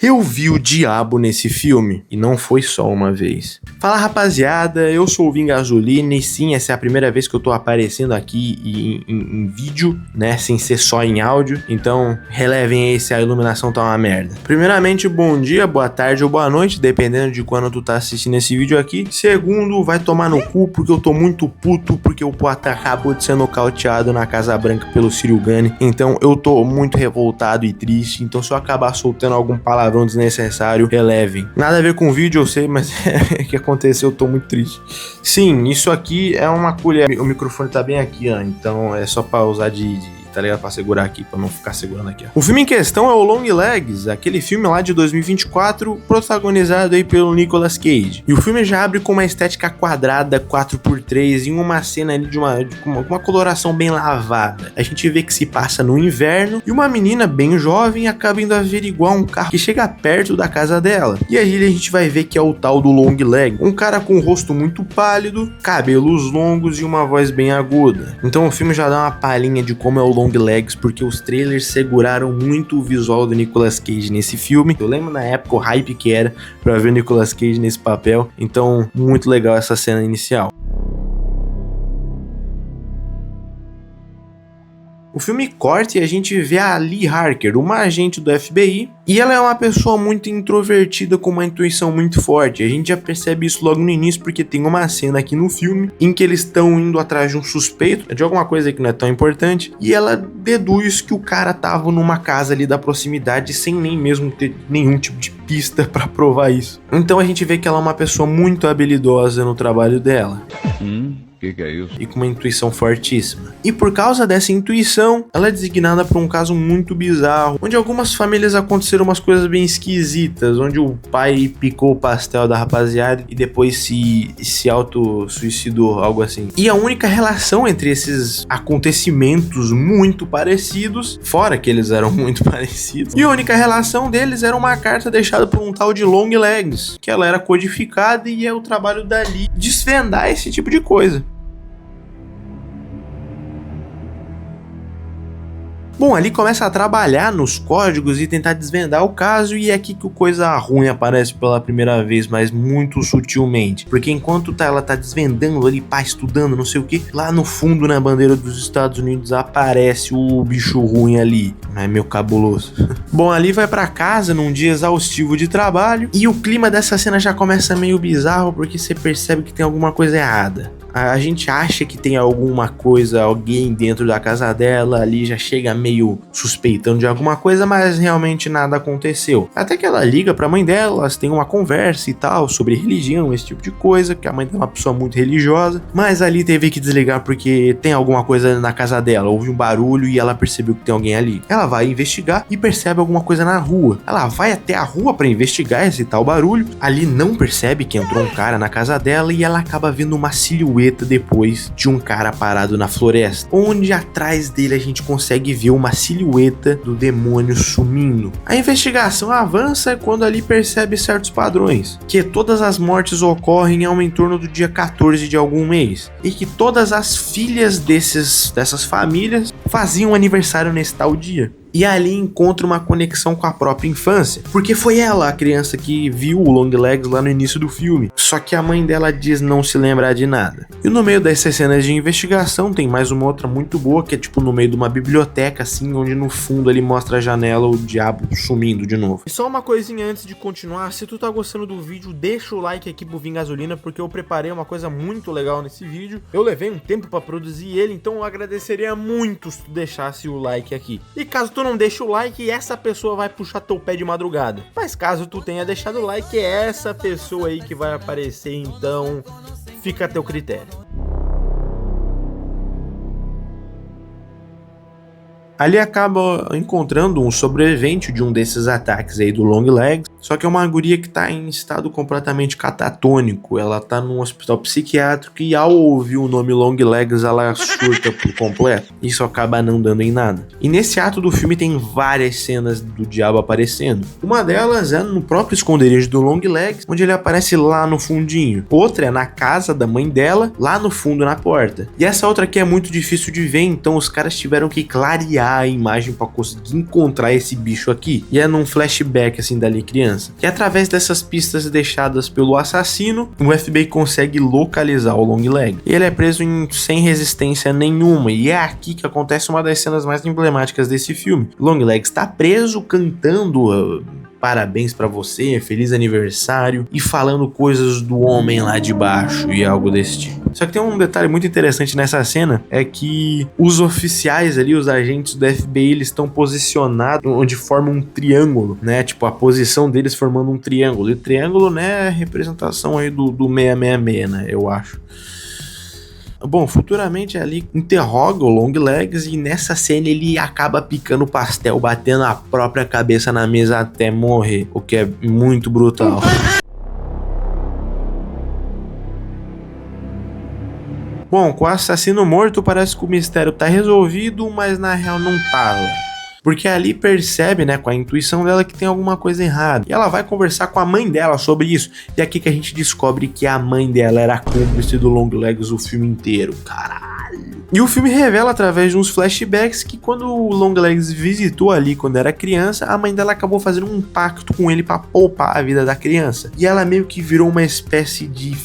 Eu vi o diabo nesse filme, e não foi só uma vez. Fala rapaziada, eu sou o Vingasolina e sim, essa é a primeira vez que eu tô aparecendo aqui em vídeo, né, sem ser só em áudio, então relevem aí se a iluminação tá uma merda. Primeiramente, bom dia, boa tarde ou boa noite, dependendo de quando tu tá assistindo esse vídeo aqui. Segundo, vai tomar no cu porque eu tô muito puto porque o Potter acabou de ser nocauteado na Casa Branca pelo Ciryl Gane, então eu tô muito revoltado e triste, então se eu acabar soltando algum palavrão desnecessário, relevem. Nada a ver com o vídeo, eu sei, mas é que aconteceu, eu tô muito triste. Sim, isso aqui é uma colher. O microfone tá bem aqui, ó, então é só pra usar tá ligado? Pra segurar aqui, pra não ficar segurando aqui, ó. O filme em questão é o Longlegs, aquele filme lá de 2024, protagonizado aí pelo Nicolas Cage. E o filme já abre com uma estética quadrada, 4x3, em uma cena ali de uma coloração bem lavada. A gente vê que se passa no inverno, e uma menina bem jovem acaba indo averiguar um carro que chega perto da casa dela. E aí a gente vai ver que é o tal do Longlegs, um cara com um rosto muito pálido, cabelos longos e uma voz bem aguda. Então o filme já dá uma palhinha de como é o Longlegs, porque os trailers seguraram muito o visual do Nicolas Cage nesse filme. Eu lembro na época o hype que era pra ver o Nicolas Cage nesse papel, então muito legal essa cena inicial. O filme corta e a gente vê a Lee Harker, uma agente do FBI, e ela é uma pessoa muito introvertida com uma intuição muito forte. A gente já percebe isso logo no início porque tem uma cena aqui no filme em que eles estão indo atrás de um suspeito, de alguma coisa que não é tão importante, e ela deduz que o cara tava numa casa ali da proximidade sem nem mesmo ter nenhum tipo de pista pra provar isso. Então a gente vê que ela é uma pessoa muito habilidosa no trabalho dela. Que é isso? E com uma intuição fortíssima. E por causa dessa intuição, ela é designada por um caso muito bizarro, onde algumas famílias aconteceram umas coisas bem esquisitas, onde o pai picou o pastel da rapaziada e depois se auto-suicidou, algo assim. E a única relação entre esses acontecimentos muito parecidos, fora que eles eram muito parecidos, e a única relação deles era uma carta deixada por um tal de Longlegs, que ela era codificada e é o trabalho dali desvendar esse tipo de coisa. Bom, ali começa a trabalhar nos códigos e tentar desvendar o caso, e é aqui que o coisa ruim aparece pela primeira vez, mas muito sutilmente. Porque enquanto ela tá desvendando ali, pá, estudando, não sei o que, lá no fundo, na bandeira dos Estados Unidos, aparece o bicho ruim ali. É meio cabuloso. Bom, ali vai pra casa num dia exaustivo de trabalho, e o clima dessa cena já começa meio bizarro, porque você percebe que tem alguma coisa errada. A gente acha que tem alguma coisa, alguém dentro da casa dela, ali já chega meio suspeitando de alguma coisa, mas realmente nada aconteceu. Até que ela liga pra mãe dela, elas têm uma conversa e tal, sobre religião, esse tipo de coisa, que a mãe dela é uma pessoa muito religiosa, mas ali teve que desligar porque tem alguma coisa na casa dela, houve um barulho e ela percebeu que tem alguém ali. Ela vai investigar e percebe alguma coisa na rua. Ela vai até a rua pra investigar esse tal barulho, ali não percebe que entrou um cara na casa dela e ela acaba vendo uma silhueta depois de um cara parado na floresta, onde atrás dele a gente consegue ver uma silhueta do demônio sumindo. A investigação avança quando ali percebe certos padrões, que todas as mortes ocorrem ao entorno do dia 14 de algum mês, e que todas as filhas dessas famílias faziam aniversário nesse tal dia. E ali encontra uma conexão com a própria infância, porque foi ela a criança que viu o Longlegs lá no início do filme, só que a mãe dela diz não se lembrar de nada. E no meio dessas cenas de investigação tem mais uma outra muito boa, que é tipo no meio de uma biblioteca assim, onde no fundo ele mostra a janela, o diabo sumindo de novo. E só uma coisinha antes de continuar, se tu tá gostando do vídeo, deixa o like aqui pro Vingasolina, porque eu preparei uma coisa muito legal nesse vídeo. Eu levei um tempo pra produzir ele, então eu agradeceria muito se tu deixasse o like aqui. E caso tu não deixa o like, essa pessoa vai puxar teu pé de madrugada. Mas caso tu tenha deixado o like, é essa pessoa aí que vai aparecer, então fica a teu critério. Ali acaba encontrando um sobrevivente de um desses ataques aí do Longlegs, só que é uma guria que tá em estado completamente catatônico. Ela tá num hospital psiquiátrico e ao ouvir o nome Longlegs ela surta por completo. Isso acaba não dando em nada. E nesse ato do filme tem várias cenas do diabo aparecendo. Uma delas é no próprio esconderijo do Longlegs, onde ele aparece lá no fundinho. Outra é na casa da mãe dela, lá no fundo na porta. E essa outra aqui é muito difícil de ver, então os caras tiveram que clarear olhar a imagem pra conseguir encontrar esse bicho aqui. E é num flashback assim dali criança. E através dessas pistas deixadas pelo assassino, o FBI consegue localizar o Longlegs. E ele é preso sem resistência nenhuma. E é aqui que acontece uma das cenas mais emblemáticas desse filme. Longlegs está preso cantando parabéns pra você, feliz aniversário, e falando coisas do homem lá de baixo e algo desse tipo. Só que tem um detalhe muito interessante nessa cena, é que os oficiais ali, os agentes do FBI, eles estão posicionados onde formam um triângulo, né? Tipo, a posição deles formando um triângulo. E o triângulo, né, é a representação aí do 666, né, eu acho. Bom, futuramente ali interroga o Longlegs e nessa cena ele acaba picando o pastel, batendo a própria cabeça na mesa até morrer, o que é muito brutal. Bom, com o assassino morto parece que o mistério tá resolvido, mas na real não tava. Porque ali percebe, né, com a intuição dela que tem alguma coisa errada. E ela vai conversar com a mãe dela sobre isso. E é aqui que a gente descobre que a mãe dela era cúmplice do Longlegs o filme inteiro. Caralho. E o filme revela através de uns flashbacks que quando o Longlegs visitou ali quando era criança, a mãe dela acabou fazendo um pacto com ele pra poupar a vida da criança. E ela meio que virou uma espécie de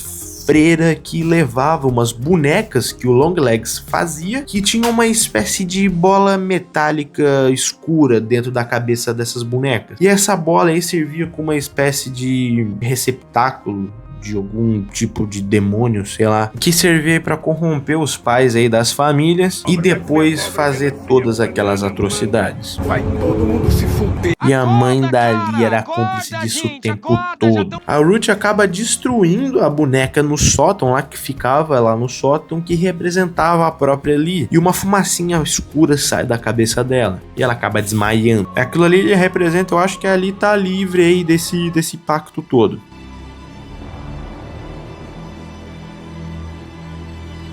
freira que levava umas bonecas que o Longlegs fazia, que tinha uma espécie de bola metálica escura dentro da cabeça dessas bonecas. E essa bola aí servia como uma espécie de receptáculo de algum tipo de demônio, sei lá, que servia para corromper os pais aí das famílias e depois fazer todas aquelas atrocidades. Vai todo mundo se fuder. E a mãe dali era cúmplice disso o tempo todo. A Ruth acaba destruindo a boneca no sótão lá, que ficava lá no sótão, que representava a própria Lee. E uma fumacinha escura sai da cabeça dela. E ela acaba desmaiando. Aquilo ali representa, eu acho que a Lee tá livre aí desse pacto todo.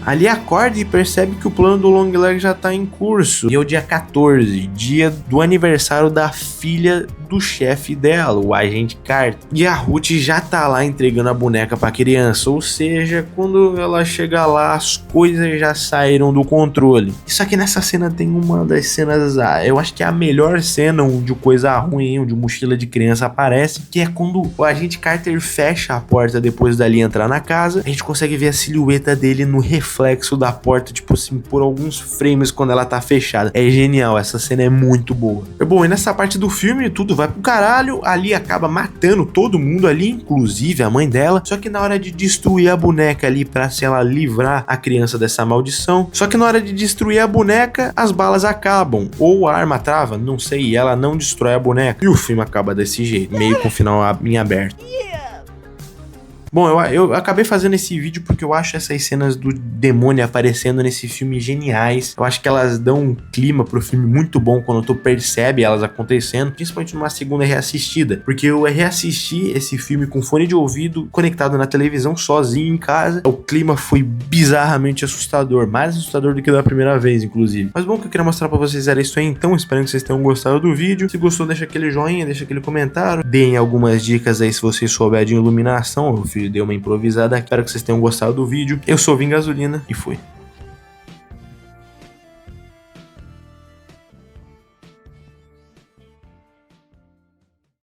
Ali acorda e percebe que o plano do Longlegs já tá em curso. E é o dia 14, dia do aniversário da filha do chefe dela, o agente Carter. E a Ruth já tá lá entregando a boneca pra criança. Ou seja, quando ela chega lá, as coisas já saíram do controle. Só que nessa cena tem uma das cenas, eu acho que é a melhor cena onde coisa ruim, onde mochila de criança aparece, que é quando o agente Carter fecha a porta depois dali entrar na casa. A gente consegue ver a silhueta dele no reflexo da porta, tipo assim, por alguns frames quando ela tá fechada. É genial, essa cena é muito boa. Bom, e nessa parte do filme tudo vai pro caralho, ali acaba matando todo mundo ali, inclusive a mãe dela, só que na hora de destruir a boneca ali pra, sei lá, livrar a criança dessa maldição, só que na hora de destruir a boneca, as balas acabam, ou a arma trava, não sei, e ela não destrói a boneca, e o filme acaba desse jeito, meio com o final em aberto. Bom, eu acabei fazendo esse vídeo porque eu acho essas cenas do demônio aparecendo nesse filme geniais. Eu acho que elas dão um clima pro filme muito bom quando tu percebe elas acontecendo, principalmente numa segunda reassistida. Porque eu reassisti esse filme com fone de ouvido, conectado na televisão, sozinho em casa. O clima foi bizarramente assustador, mais assustador do que da primeira vez, inclusive. Mas bom, o que eu queria mostrar pra vocês era isso aí, então. Espero que vocês tenham gostado do vídeo. Se gostou, deixa aquele joinha, deixa aquele comentário. Deem algumas dicas aí se vocês souberem de iluminação. Eu dei uma improvisada aqui. Espero que vocês tenham gostado do vídeo. Eu sou o Vim Gasolina e fui.